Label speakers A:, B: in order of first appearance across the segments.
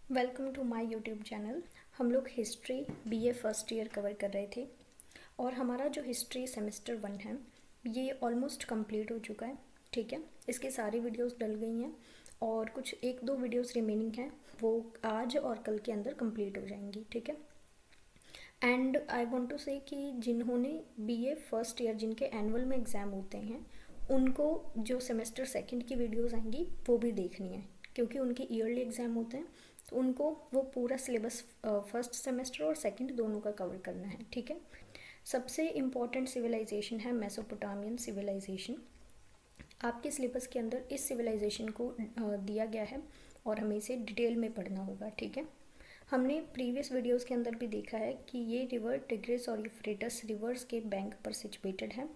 A: Welcome to my YouTube channel. हम लोग history BA first year cover कर रहे थे और हमारा जो हिस्ट्री सेमेस्टर 1 है ये ऑलमोस्ट कंप्लीट हो चुका है। ठीक है, इसके सारी वीडियोस डल गई हैं और कुछ एक दो वीडियोस रिमेनिंग हैं, वो आज और कल के अंदर कंप्लीट हो जाएंगी। ठीक है, एंड आई वांट टू से कि जिन्होंने बीए फर्स्ट ईयर जिनके एनुअल में एग्ज़ाम होते हैं उनको जो सेमेस्टर सेकंड की वीडियोस आएंगी वो भी देखनी है, क्योंकि उनके ईयरली एग्ज़ाम होते हैं तो उनको वो पूरा सिलेबस फर्स्ट सेमेस्टर और सेकंड दोनों का कवर करना है। ठीक है, सबसे इम्पॉर्टेंट सिविलाइजेशन है मेसोपोटामियन सिविलाइजेशन। आपके सिलेबस के अंदर इस सिविलाइजेशन को दिया गया है और हमें इसे डिटेल में पढ़ना होगा। ठीक है, हमने प्रीवियस वीडियोस के अंदर भी देखा है कि ये रिवर टिग्रिस और यूफ्रेटस रिवर्स के बैंक पर सिचुएटेड है।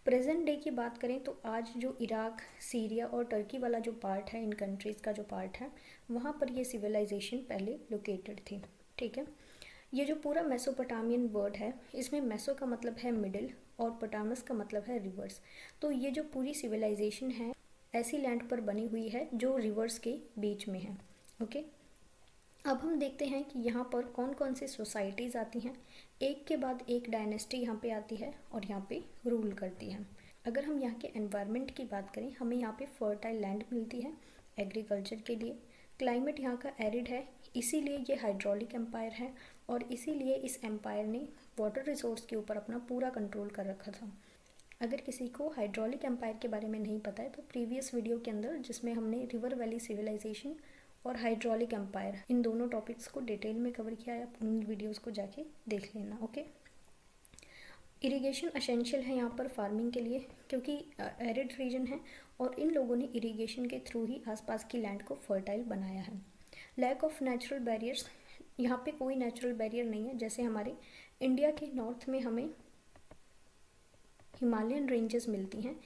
A: प्रेजेंट डे की बात करें तो आज जो इराक, सीरिया और टर्की वाला जो पार्ट है, इन कंट्रीज़ का जो पार्ट है, वहाँ पर ये सिविलाइजेशन पहले लोकेटेड थी। ठीक है, ये जो पूरा मेसोपोटामियन वर्ड है, इसमें मेसो का मतलब है मिडिल और पोटामस का मतलब है रिवर्स। तो ये जो पूरी सिविलाइजेशन है ऐसी लैंड पर बनी हुई है जो रिवर्स के बीच में है। ओके, अब हम देखते हैं कि यहाँ पर कौन कौन सी सोसाइटीज़ आती हैं। एक के बाद एक डायनेस्टी यहाँ पे आती है और यहाँ पे रूल करती है। अगर हम यहाँ के एनवायरनमेंट की बात करें, हमें यहाँ पे फर्टाइल लैंड मिलती है एग्रीकल्चर के लिए। क्लाइमेट यहाँ का एरिड है, इसीलिए ये हाइड्रोलिक एम्पायर है और इसीलिए इस एम्पायर ने वाटर रिसोर्स के ऊपर अपना पूरा कंट्रोल कर रखा था। अगर किसी को हाइड्रोलिक एम्पायर के बारे में नहीं पता है तो प्रीवियस वीडियो के अंदर जिसमें हमने रिवर वैली सिविलाइजेशन और हाइड्रोलिक एम्पायर इन दोनों टॉपिक्स को डिटेल में कवर किया है, आप उन वीडियोस को जाके देख लेना। ओके, इरिगेशन असेंशियल है यहाँ पर फार्मिंग के लिए, क्योंकि एरिड रीजन है और इन लोगों ने इरिगेशन के थ्रू ही आसपास की लैंड को फर्टाइल बनाया है। लैक ऑफ नेचुरल बैरियर्स, यहाँ पे कोई नेचुरल बैरियर नहीं है। जैसे हमारे इंडिया के नॉर्थ में हमें हिमालयन रेंजेस मिलती हैं,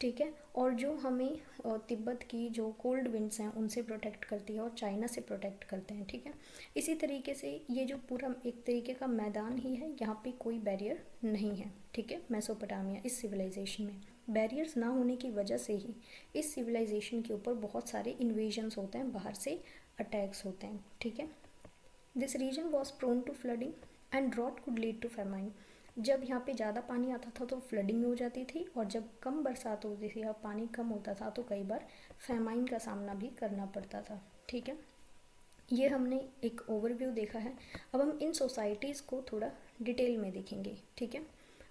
A: ठीक है, और जो हमें तिब्बत की जो कोल्ड विंड्स हैं उनसे प्रोटेक्ट करती है और चाइना से प्रोटेक्ट करते हैं। ठीक है, इसी तरीके से ये जो पूरा एक तरीके का मैदान ही है, यहाँ पे कोई बैरियर नहीं है। ठीक है, मेसोपोटामिया इस सिविलाइजेशन में बैरियर्स ना होने की वजह से ही इस सिविलाइजेशन के ऊपर बहुत सारे इन्वेजन्स होते हैं, बाहर से अटैक्स होते हैं। ठीक है, this region was prone to flooding and drought could lead to famine. जब यहाँ पे ज़्यादा पानी आता था तो फ्लडिंग हो जाती थी और जब कम बरसात होती थी या पानी कम होता था तो कई बार फेमाइन का सामना भी करना पड़ता था। ठीक है, ये हमने एक ओवरव्यू देखा है। अब हम इन सोसाइटीज़ को थोड़ा डिटेल में देखेंगे। ठीक है,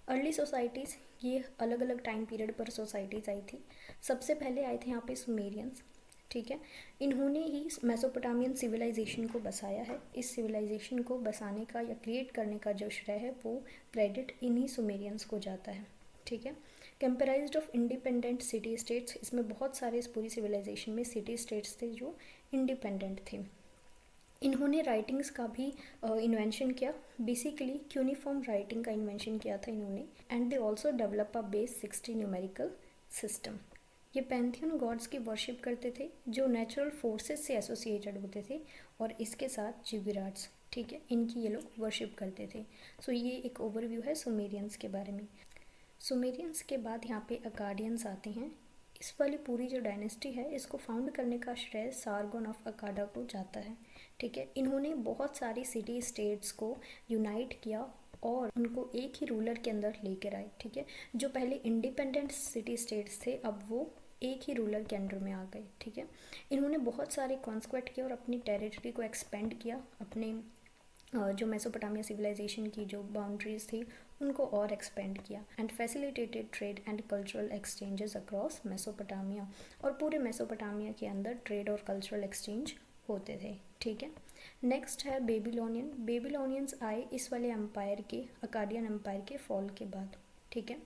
A: अर्ली सोसाइटीज़, ये अलग अलग टाइम पीरियड पर सोसाइटीज़ आई थी। सबसे पहले आए थे यहाँ पे सुमेरियंस। ठीक है, इन्होंने ही मेसोपोटामियन सिविलाइजेशन को बसाया है। इस सिविलाइजेशन को बसाने का या क्रिएट करने का जो श्रेय है वो क्रेडिट इन्हीं सुमेरियंस को जाता है। ठीक है, कंपेराइज्ड ऑफ इंडिपेंडेंट सिटी स्टेट्स, इसमें बहुत सारे इस पूरी सिविलाइजेशन में सिटी स्टेट्स थे जो इंडिपेंडेंट थे। इन्होंने राइटिंग्स का भी इन्वेंशन किया, बेसिकली क्यूनिफॉर्म राइटिंग का इन्वेंशन किया था इन्होंने। And they also develop a base 60 numerical system. ये पैंथियन गॉड्स की वर्शिप करते थे जो नेचुरल फोर्सेस से एसोसिएटेड होते थे और इसके साथ जिगुराट्स, ठीक है, इनकी ये लोग वर्शिप करते थे। सो ये एक ओवरव्यू है सुमेरियंस के बारे में। सुमेरियंस के बाद यहाँ पे अकाडियंस आते हैं। इस वाली पूरी जो डायनेस्टी है इसको फाउंड करने का श्रेय सारगोन ऑफ अकाडा को जाता है। ठीक है, इन्होंने बहुत सारी सिटी स्टेट्स को यूनाइट किया और उनको एक ही रूलर के अंदर लेकर आए। ठीक है, जो पहले इंडिपेंडेंट सिटी स्टेट्स थे अब वो एक ही रूलर के अंडर में आ गए। ठीक है, इन्होंने बहुत सारे कॉन्स्क्वेट किए और अपनी टेरिटरी को एक्सपेंड किया, अपने जो मेसोपोटामिया सिविलाइजेशन की जो बाउंड्रीज थी उनको और एक्सपेंड किया and facilitated trade and cultural exchanges across Mesopotamia. और पूरे मेसोपोटामिया के अंदर ट्रेड और कल्चरल एक्सचेंज होते थे। ठीक है, नेक्स्ट है बेबीलोनियन। बेबीलोनियंस आए इस वाले एम्पायर के, अकाडियन एम्पायर के फॉल के बाद। ठीक है,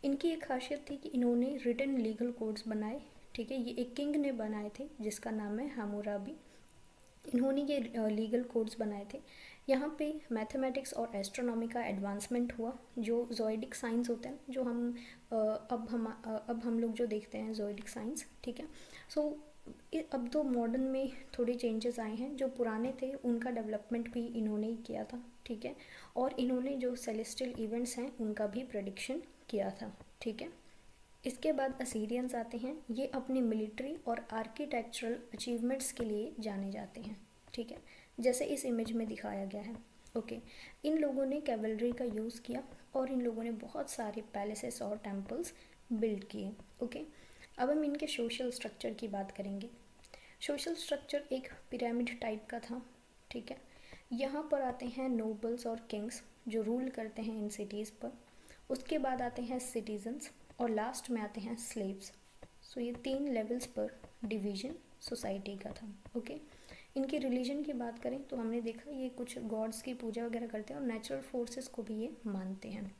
A: इनकी एक खासियत थी कि इन्होंने रिटन लीगल कोड्स बनाए। ठीक है, ये एक किंग ने बनाए थे जिसका नाम है हम्मुराबी। इन्होंने ये लीगल कोड्स बनाए थे। यहाँ पे मैथमेटिक्स और एस्ट्रोनॉमी का एडवांसमेंट हुआ। जो जोइडिक साइंस होते हैं, जो हम अब हम लोग जो देखते हैं जोइडिक साइंस। ठीक है, सो अब तो मॉडर्न में थोड़े चेंजेस आए हैं, जो पुराने थे उनका डेवलपमेंट भी इन्होंने ही किया था। ठीक है, और इन्होंने जो सेलेस्टियल इवेंट्स हैं उनका भी प्रेडिक्शन किया था। ठीक है, इसके बाद असीरियंस आते हैं। ये अपनी मिलिट्री और आर्किटेक्चरल अचीवमेंट्स के लिए जाने जाते हैं। ठीक है, जैसे इस इमेज में दिखाया गया है। ओके, इन लोगों ने कैवलरी का यूज़ किया और इन लोगों ने बहुत सारे पैलेसेस और टेम्पल्स बिल्ड किए। ओके, अब हम इनके सोशल स्ट्रक्चर की बात करेंगे। सोशल स्ट्रक्चर एक पिरामिड टाइप का था, ठीक है। यहाँ पर आते हैं नोबल्स और किंग्स जो रूल करते हैं इन सिटीज़ पर। उसके बाद आते हैं सिटीजन्स और लास्ट में आते हैं स्लेव्स। सो ये 3 लेवल्स पर डिवीजन सोसाइटी का था। ओके, इनके रिलीजन की बात करें तो हमने देखा ये कुछ गॉड्स की पूजा वगैरह करते हैं और नेचुरल फोर्सेस को भी ये मानते हैं।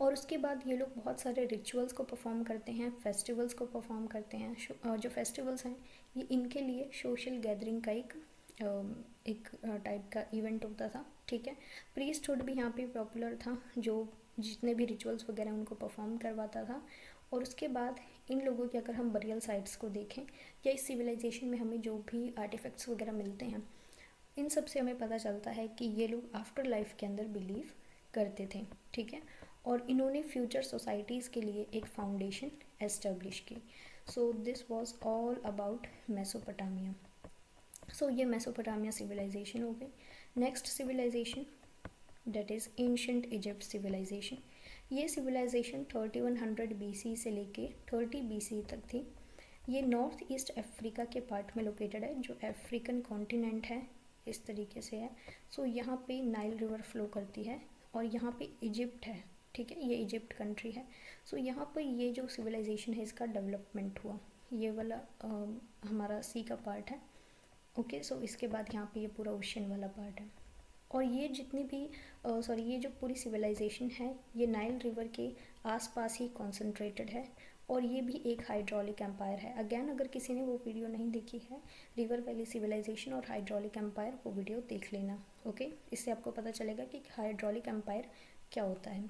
A: और उसके बाद ये लोग बहुत सारे रिचुअल्स को परफॉर्म करते हैं, फेस्टिवल्स को परफॉर्म करते हैं। जो फेस्टिवल्स हैं ये इनके लिए सोशल गैदरिंग का एक टाइप का इवेंट होता था, ठीक है। प्रीस्टहुड भी यहाँ पे पॉपुलर था, जो जितने भी रिचुअल्स वगैरह उनको परफॉर्म करवाता था। और उसके बाद इन लोगों की अगर हम बरियल साइट्स को देखें या इस सिविलाइजेशन में हमें जो भी आर्टिफैक्ट्स वगैरह मिलते हैं, इन सब से हमें पता चलता है कि ये लोग आफ्टर लाइफ के अंदर बिलीव करते थे, ठीक है। और इन्होंने फ्यूचर सोसाइटीज़ के लिए एक फाउंडेशन एस्टेब्लिश की। So this was all about Mesopotamia. So ये मेसोपोटामिया सिविलाइजेशन हो गई। Next civilisation that is ancient Egypt civilisation. ये सिविलाइजेशन 3100 BC से लेके 30 BC तक थी। ये नॉर्थ ईस्ट अफ्रीका के पार्ट में लोकेटेड है, जो अफ्रीकन कॉन्टिनेंट है इस तरीके से है। सो यहाँ पे नाइल रिवर फ्लो करती है और यहाँ पे इजिप्ट है, ठीक है, ये इजिप्ट कंट्री है। सो यहाँ पर ये जो सिविलाइजेशन है इसका डेवलपमेंट हुआ। ये वाला हमारा सी का पार्ट है। ओके, सो इसके बाद यहाँ पे ये पूरा ओशन वाला पार्ट है। और ये जितनी भी ये जो पूरी सिविलाइजेशन है ये नाइल रिवर के आसपास ही कॉन्सेंट्रेटेड है। और ये भी एक हाइड्रोलिक एम्पायर है। अगेन अगर किसी ने वो वीडियो नहीं देखी है, रिवर वैली सिविलाइजेशन और हाइड्रोलिक एम्पायर, वो वीडियो देख लेना। ओके, इससे आपको पता चलेगा कि हाइड्रोलिक एम्पायर क्या होता है।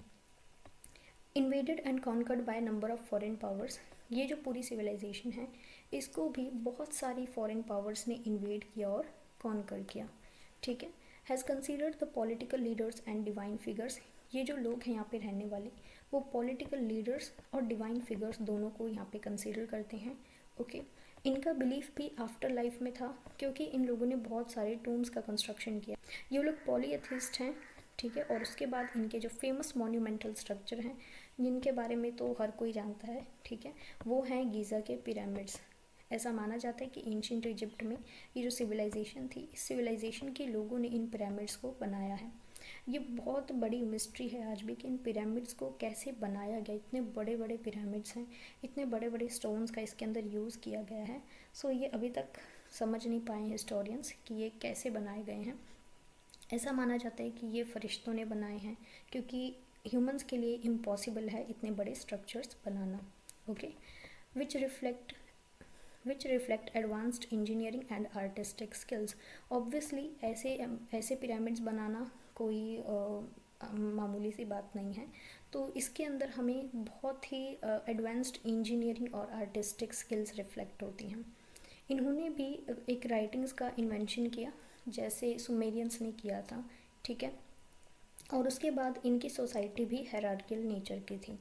A: Invaded and conquered by number of foreign powers. ये जो पूरी सिविलाइजेशन है इसको भी बहुत सारी फॉरेन पावर्स ने इन्वेड किया और कॉन्कर किया, ठीक है। Has considered the political leaders and divine figures. ये जो लोग हैं यहाँ पे रहने वाले, वो पॉलिटिकल लीडर्स और डिवाइन फिगर्स दोनों को यहाँ पे कंसीडर करते हैं। ओके, इनका बिलीफ भी आफ्टर लाइफ में था, क्योंकि इन लोगों ने बहुत सारे टूम्स का कंस्ट्रक्शन किया। ये लोग पॉलीएथिस्ट हैं, ठीक है। और उसके बाद इनके जो फेमस मॉन्यूमेंटल स्ट्रक्चर हैं जिनके बारे में तो हर कोई जानता है, ठीक है, वो हैं गीज़ा के पिरामिड्स। ऐसा माना जाता है कि एंशिएंट इजिप्ट में ये जो सिविलाइजेशन थी, इस सिविलाइजेशन के लोगों ने इन पिरामिड्स को बनाया है। ये बहुत बड़ी मिस्ट्री है आज भी कि इन पिरामिड्स को कैसे बनाया गया। इतने बड़े बड़े पिरामिड्स हैं, इतने बड़े बड़े स्टोन्स का इसके अंदर यूज़ किया गया है। सो ये अभी तक समझ नहीं पाए हिस्टोरियंस कि ये कैसे बनाए गए हैं। ऐसा माना जाता है कि ये फरिश्तों ने बनाए हैं, क्योंकि ह्यूमंस के लिए इम्पॉसिबल है इतने बड़े structures banana. Okay, which reflect advanced engineering and artistic skills. Obviously ऐसे पिरामिड्स बनाना कोई मामूली सी बात नहीं है। तो इसके अंदर हमें बहुत ही एडवांस्ड इंजीनियरिंग और आर्टिस्टिक स्किल्स रिफ्लेक्ट होती हैं। इन्होंने भी एक राइटिंग्स का इन्वेंशन किया जैसे सुमेरियंस ने किया था, ठीक है। और उसके बाद इनकी सोसाइटी भी हायरार्कियल नेचर की थी।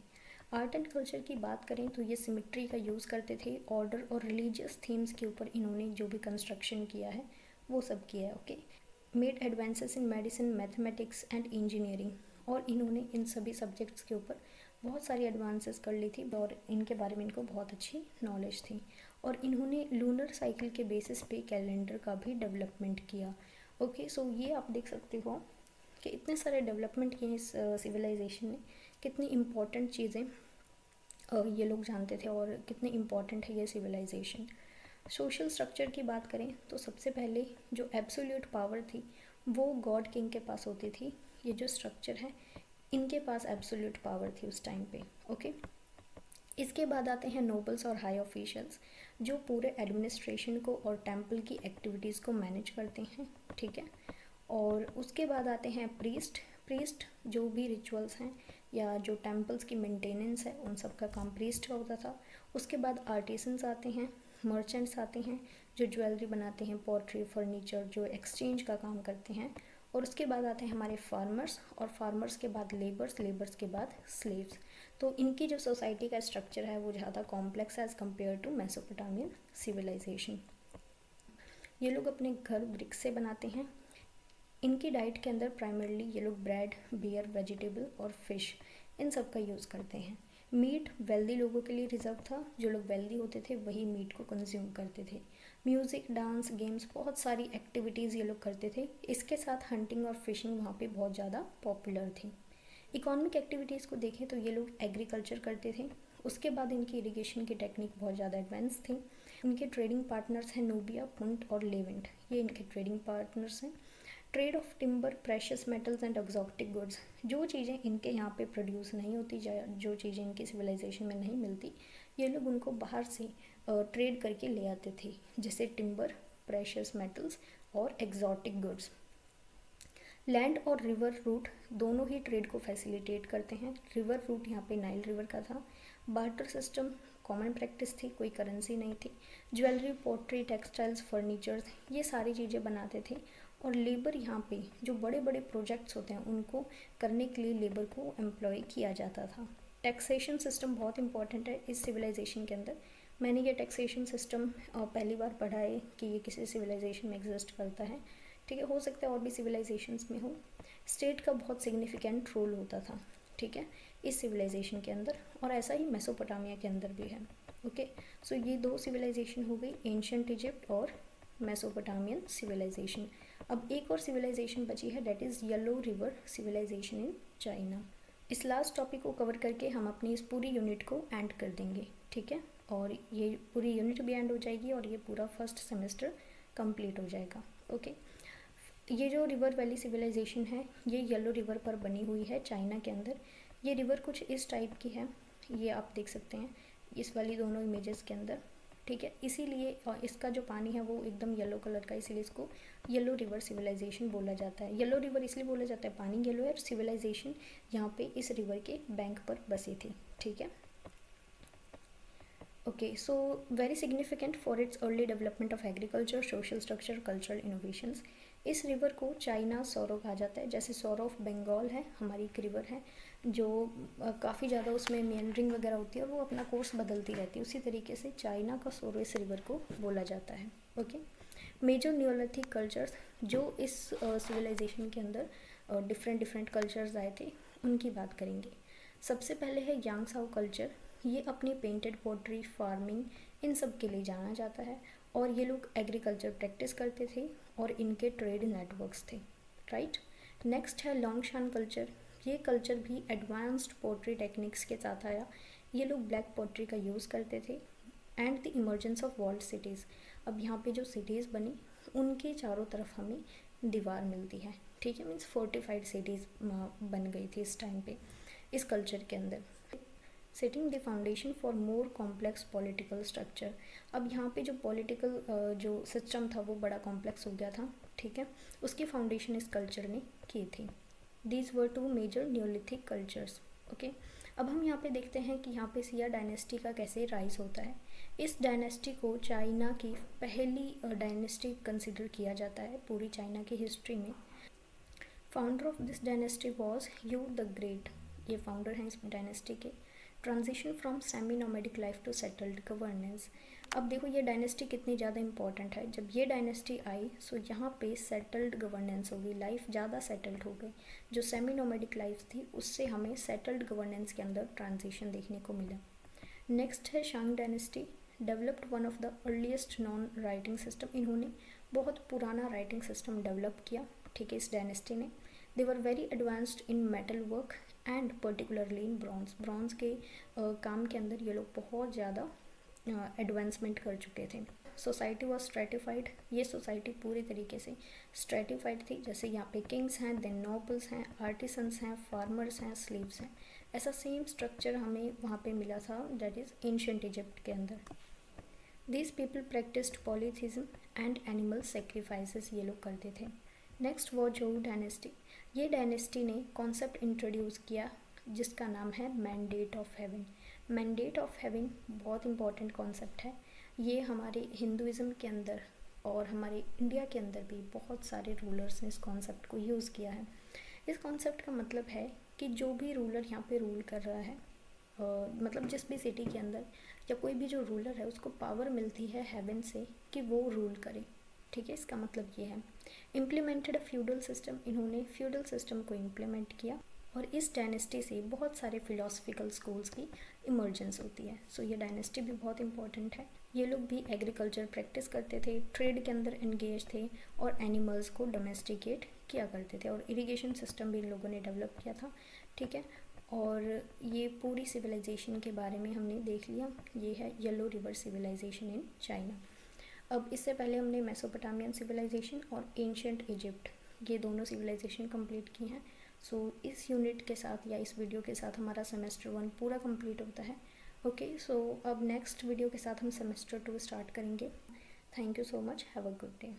A: आर्ट एंड कल्चर की बात करें तो ये सिमेट्री का यूज़ करते थे। ऑर्डर और रिलीजियस थीम्स के ऊपर इन्होंने जो भी कंस्ट्रक्शन किया है वो सब किया है। Okay, made advances in medicine, mathematics and engineering. और इन्होंने इन सभी सब्जेक्ट्स के ऊपर बहुत सारी एडवांसेस कर ली थी और इनके बारे में इनको बहुत अच्छी नॉलेज थी। और इन्होंने लूनर साइकिल के बेसिस पे कैलेंडर का भी डेवलपमेंट किया। ओके, सो ये आप देख सकते हो कि इतने सारे डेवलपमेंट किए इस सिविलाइजेशन ने, कितनी इम्पॉर्टेंट चीज़ें ये लोग जानते थे और कितनी इम्पॉर्टेंट है ये सिविलाइजेशन। सोशल स्ट्रक्चर की बात करें तो सबसे पहले जो एब्सोल्यूट पावर थी वो गॉड किंग के पास होती थी। ये जो स्ट्रक्चर है इनके पास एब्सोल्यूट पावर थी उस टाइम पे। ओके, इसके बाद आते हैं नोबल्स और हाई ऑफिशियल्स जो पूरे एडमिनिस्ट्रेशन को और टेम्पल की एक्टिविटीज़ को मैनेज करते हैं, ठीक है। और उसके बाद आते हैं प्रीस्ट जो भी रिचुअल्स हैं या जो टेम्पल्स की मेंटेनेंस है उन सब का काम प्रीस्ट का होता था। उसके बाद आर्टिसंस आते हैं, मर्चेंट्स आते हैं जो ज्वेलरी बनाते हैं, पॉटरी, फर्नीचर, जो एक्सचेंज का काम करते हैं। और उसके बाद आते हैं हमारे फार्मर्स, और फार्मर्स के बाद लेबर्स के बाद स्लेव्स। तो इनकी जो सोसाइटी का स्ट्रक्चर है वो ज़्यादा कॉम्प्लेक्स है as compare to Mesopotamian civilization. ये लोग अपने घर ब्रिक से बनाते हैं। इनकी डाइट के अंदर प्राइमरली ये लोग ब्रेड, बियर, वेजिटेबल और फिश इन सब का यूज़ करते हैं। मीट वेल्दी लोगों के लिए रिजर्व था, जो लोग वेल्दी होते थे वही मीट को कंज्यूम करते थे। म्यूज़िक, डांस, गेम्स, बहुत सारी एक्टिविटीज़ ये लोग करते थे। इसके साथ हंटिंग और फिशिंग वहाँ पे बहुत ज़्यादा पॉपुलर थी। इकोनॉमिक एक्टिविटीज़ को देखें तो ये लोग एग्रीकल्चर करते थे। उसके बाद इनकी इरिगेशन की टेक्निक बहुत ज़्यादा एडवांस थी। इनके ट्रेडिंग पार्टनर्स हैं नूबिया, पुंट और लेवेंट, ये इनके ट्रेडिंग पार्टनर्स हैं। Trade off timber, precious metals and exotic goods, जो चीज़ें इनके यहाँ पे प्रोड्यूस नहीं होती, जो चीज़ें इनकी सिविलाइजेशन में नहीं मिलती, ये लोग उनको बाहर से ट्रेड करके ले आते थे, जैसे टिम्बर, प्रेशियस मेटल्स और एक्जॉटिक गुड्स। लैंड और रिवर रूट दोनों ही ट्रेड को फैसिलिटेट करते हैं। रिवर रूट यहाँ पे नाइल रिवर का था। बार्टर सिस्टम कॉमन प्रैक्टिस थी, कोई करेंसी नहीं थी। ज्वेलरी, पोट्री, टेक्सटाइल्स, फर्नीचर्स, ये सारी चीज़ें बनाते थे। और लेबर यहाँ पे जो बड़े बड़े प्रोजेक्ट्स होते हैं उनको करने के लिए लेबर को एम्प्लॉय किया जाता था। टैक्सेशन सिस्टम बहुत इंपॉर्टेंट है इस सिविलाइजेशन के अंदर। मैंने ये टैक्सेशन सिस्टम पहली बार पढ़ा है कि ये किसी सिविलाइजेशन में एग्जिस्ट करता है, ठीक है। हो सकता है और भी सिविलाइजेशंस में हो। स्टेट का बहुत सिग्निफिकेंट रोल होता था, ठीक है, इस सिविलाइजेशन के अंदर, और ऐसा ही मेसोपोटामिया के अंदर भी है। ओके, सो ये दो सिविलाइजेशन हो गई, एंशिएंट इजिप्ट और मेसोपोटामियन सिविलाइजेशन। अब एक और सिविलाइजेशन बची है, that is Yellow River civilization in China. इस लास्ट टॉपिक को कवर करके हम अपनी इस पूरी यूनिट को एंड कर देंगे, ठीक है, और ये पूरी यूनिट भी एंड हो जाएगी और ये पूरा फर्स्ट सेमेस्टर कंप्लीट हो जाएगा। ओके, ये जो रिवर वैली सिविलाइजेशन है ये येलो रिवर पर बनी हुई है चाइना के अंदर। ये रिवर कुछ इस टाइप की है, ये आप देख सकते हैं इस वाली दोनों इमेजेस के अंदर, ठीक है। इसीलिए इसका जो पानी है वो एकदम येलो कलर का, इसीलिए इसको येलो रिवर सिविलाइजेशन बोला जाता है। येलो रिवर इसलिए बोला जाता है, पानी येलो है और सिविलाइजेशन यहाँ पे इस रिवर के बैंक पर बसी थी, ठीक है। Okay, so very significant for its early development of agriculture, social structure, cultural innovations. इस रिवर को चाइना सौरो कहा जाता है, जैसे सौरो ऑफ बंगाल है हमारी एक रिवर है जो काफ़ी ज़्यादा उसमें मेंडरिंग वगैरह होती है और वो अपना कोर्स बदलती रहती है, उसी तरीके से चाइना का सौरो इस रिवर को बोला जाता है। ओके, मेजर न्यूलिथिक कल्चर्स जो इस सिविलाइजेशन के अंदर डिफरेंट कल्चर्स आए थे उनकी बात करेंगे। सबसे पहले है यांगसाओ कल्चर। ये अपनी पेंटेड पोट्री, फार्मिंग, इन सब के लिए जाना जाता है और ये लोग एग्रीकल्चर प्रैक्टिस करते थे और इनके ट्रेड नेटवर्क्स थे, राइट। नेक्स्ट है लोंगशान कल्चर। ये कल्चर भी एडवांस्ड पोट्री टेक्निक्स के साथ आया। ये लोग ब्लैक पोट्री का यूज़ करते थे। And the emergence of walled cities. अब यहाँ पे जो सिटीज़ बनी उनके चारों तरफ हमें दीवार मिलती है, ठीक है, मीन्स फोर्टिफाइड सिटीज़ बन गई थी इस टाइम पे इस कल्चर के अंदर। Setting the foundation for more complex political structure. अब यहाँ पे जो पॉलिटिकल जो सिस्टम था वो बड़ा कॉम्प्लेक्स हो गया था, ठीक है, उसकी फाउंडेशन इस कल्चर ने की थी। These were two major Neolithic cultures. Okay, अब हम यहाँ पे देखते हैं कि यहाँ पे सिया डायनेस्टी का कैसे राइज होता है। इस डायनेस्टी को चाइना की पहली डायनेस्टी कंसिडर किया जाता है पूरी चाइना की हिस्ट्री में। Founder of this dynasty was Yu the great, ये फाउंडर हैं इस डायनेस्टी के। Transition from semi nomadic life to settled governance. अब देखो ये डायनेस्टी कितनी ज़्यादा इंपॉर्टेंट है। जब ये डायनेस्टी आई सो यहाँ पे सेटल्ड गवर्नेंस हो गई, लाइफ ज़्यादा सेटल्ड हो गई। जो सेमी नोमैडिक लाइफ थी उससे हमें सेटल्ड गवर्नेंस के अंदर ट्रांजिशन देखने को मिला। नेक्स्ट है Shang dynasty. Developed one of the earliest known writing system. इन्होंने बहुत पुराना राइटिंग सिस्टम डेवलप किया, ठीक है, इस डायनेस्टी ने। They were very advanced in metal work and particularly in bronze. Bronze के काम के अंदर ये लोग बहुत ज़्यादा एडवांसमेंट कर चुके थे। Society was stratified. ये सोसाइटी पूरी तरीके से स्ट्रेटिफाइड थी, जैसे यहाँ पे किंग्स हैं, देन नोबल्स हैं, आर्टिसंस हैं, फार्मर्स हैं, स्लीव्स हैं। ऐसा सेम स्ट्रक्चर हमें वहाँ पे मिला था, दैट इज़ एंशिएंट इजिप्ट के अंदर। These people practised polytheism and animal sacrifices, ये लोग करते थे। नेक्स्ट वो जोऊ डायनेस्टी। ये डायनेस्टी ने कॉन्सेप्ट इंट्रोड्यूस किया जिसका नाम है mandate of heaven. Mandate of heaven बहुत इंपॉर्टेंट कॉन्सेप्ट है। ये हमारे हिंदुज़म के अंदर और हमारे इंडिया के अंदर भी बहुत सारे रूलर्स ने इस कॉन्सेप्ट को यूज़ किया है। इस कॉन्सेप्ट का मतलब है कि जो भी रूलर यहाँ पे रूल कर रहा है, मतलब जिस भी सिटी के अंदर या कोई भी जो रूलर है उसको पावर मिलती है हेवन से कि वो रूल करे, ठीक है, इसका मतलब ये है। इम्प्लीमेंटेड अ फ्यूडल सिस्टम, इन्होंने फ्यूडल सिस्टम को इम्प्लीमेंट किया और इस डायनेस्टी से बहुत सारे फिलोसफिकल स्कूल्स की इमर्जेंस होती है। सो ये डायनेस्टी भी बहुत इंपॉर्टेंट है। ये लोग भी एग्रीकल्चर प्रैक्टिस करते थे, ट्रेड के अंदर एंगेज थे और एनिमल्स को डोमेस्टिकेट किया करते थे और इरिगेशन सिस्टम भी इन लोगों ने डेवलप किया था। ठीक है, और ये पूरी सिविलाइजेशन के बारे में हमने देख लिया। ये है Yellow River civilization in China. अब इससे पहले हमने मेसोपोटामियन सिविलाइजेशन और एंशियंट इजिप्ट, ये दोनों सिविलाइजेशन कंप्लीट की हैं। सो इस यूनिट के साथ या इस वीडियो के साथ हमारा सेमेस्टर 1 पूरा कंप्लीट होता है। ओके, सो अब नेक्स्ट वीडियो के साथ हम सेमेस्टर 2 स्टार्ट करेंगे। Thank you so much, have a good day.